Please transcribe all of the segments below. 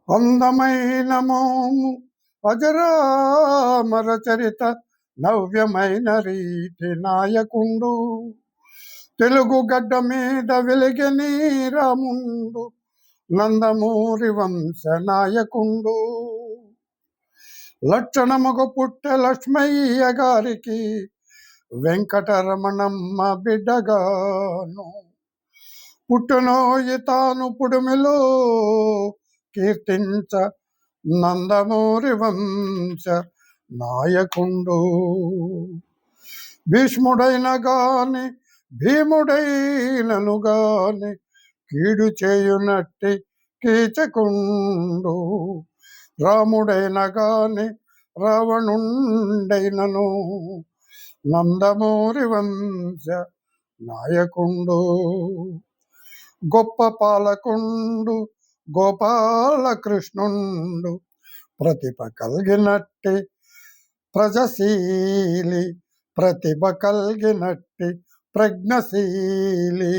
అందమైన మోము అజరామర చరిత నవ్యమైన రీతి నాయకుండు తెలుగు గడ్డ మీద వెలిగని రాముండు నందమూరి వంశ నాయకుండు లక్షణముగ పుట్టె లక్ష్మయ్య గారికి వెంకటరమణమ్మ బిడ్డగాను పుట్టునోయి తాను పుడుమిలో కీర్తించ నందమూరి వంశ నాయకుండు భీష్ముడైన గాని భీముడైనను గాని కీడు చేయునట్టి కీచకుండు రాముడైన గాని రావణుండైనను నందమూరి వంశ నాయకుండు గొప్ప పాలకుండు గోపాలకృష్ణుండు ప్రతిభ కలిగినట్టి ప్రజశీలి ప్రతిభ కలిగినట్టి ప్రజ్ఞశీలి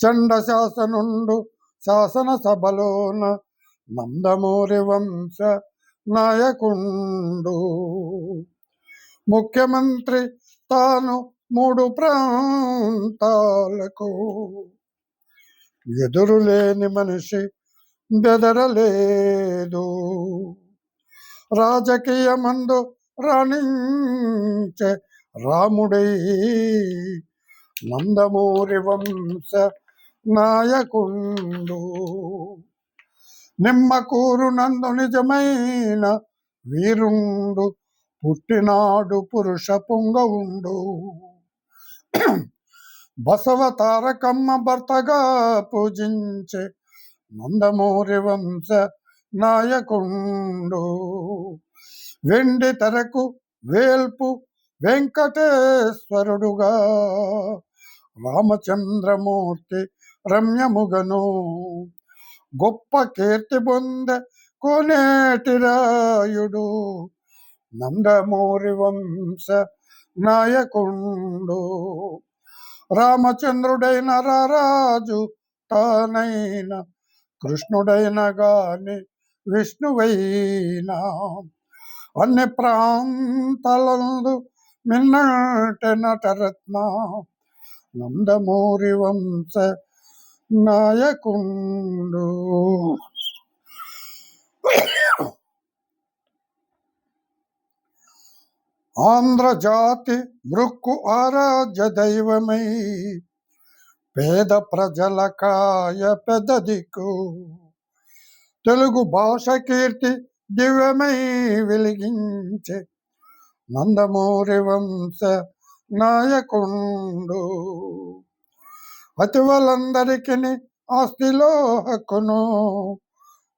చండ శాసనుండు శాసన సభలోన నందమూరి వంశ నాయకుండు ముఖ్యమంత్రి తాను 3 ప్రాంతాలకు ఎదురులేని మనిషి బెదరలేదు రాజకీయమందు రాణించే రాముడై నందమూరి వంశ నాయకుండు నిమ్మకూరు నందు నిజమైన వీరుండు పుట్టినాడు పురుష పొంగవుండు బసవ తారకమ్మ భర్తగా పూజించే నందమూరి వంశ నాయకుండు వెండి తెరకు వేల్పు వెంకటేశ్వరుడుగా రామచంద్రమూర్తి రమ్యముగను గొప్ప కీర్తి పొందే కోనేటి రాయుడు నందమూరి వంశ నాయకుండు రామచంద్రుడైన రారాజు తానైన కృష్ణుడైన గాని విష్ణువైనా అన్ని ప్రాంతాలందు మిన్నట నటరత్న నందమూరి వంశ నాయకుండు ఆంధ్రజాతి మృక్కు ఆరాధ్య దైవమై పేద ప్రజల కాయ పెద్ద దిక్కు తెలుగు భాష కీర్తి దివ్యమై వెలిగించే నందమూరి వంశ నాయకుండు అతివలందరికి ఆస్తిలో హక్కును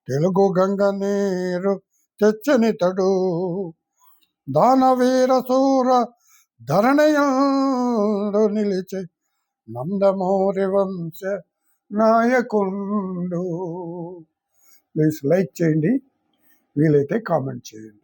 తెలుగు గంగ నీరు తెచ్చనితడు దానవీర సూర ధరణయందు నిలిచే నందమూరి వంశ నాయకుండు ప్లీజ్ లైక్ చేయండి వీలైతే కామెంట్ చేయండి